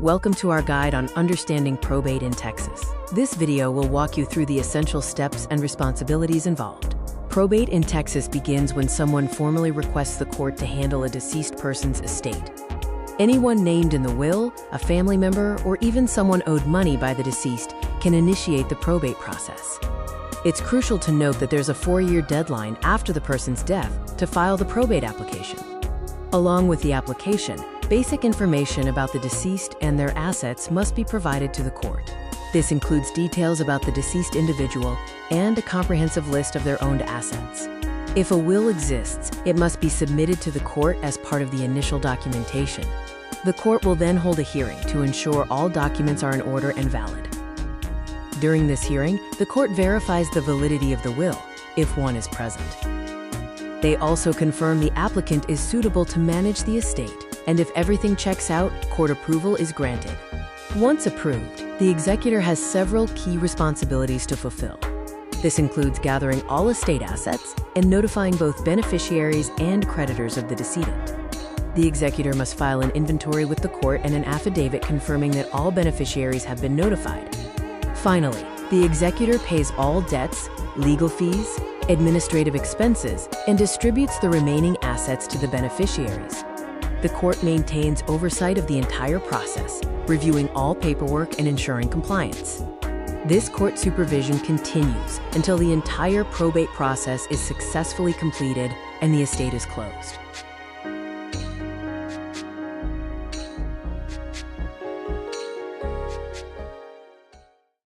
Welcome to our guide on understanding probate in Texas. This video will walk you through the essential steps and responsibilities involved. Probate in Texas begins when someone formally requests the court to handle a deceased person's estate. Anyone named in the will, a family member, or even someone owed money by the deceased can initiate the probate process. It's crucial to note that there's a 4-year deadline after the person's death to file the probate application. Along with the application, basic information about the deceased and their assets must be provided to the court. This includes details about the deceased individual and a comprehensive list of their owned assets. If a will exists, it must be submitted to the court as part of the initial documentation. The court will then hold a hearing to ensure all documents are in order and valid. During this hearing, the court verifies the validity of the will, if one is present. They also confirm the applicant is suitable to manage the estate, and if everything checks out, court approval is granted. Once approved, the executor has several key responsibilities to fulfill. This includes gathering all estate assets and notifying both beneficiaries and creditors of the decedent. The executor must file an inventory with the court and an affidavit confirming that all beneficiaries have been notified. Finally, the executor pays all debts, legal fees, administrative expenses, and distributes the remaining assets to the beneficiaries. The court maintains oversight of the entire process, reviewing all paperwork and ensuring compliance. This court supervision continues until the entire probate process is successfully completed and the estate is closed.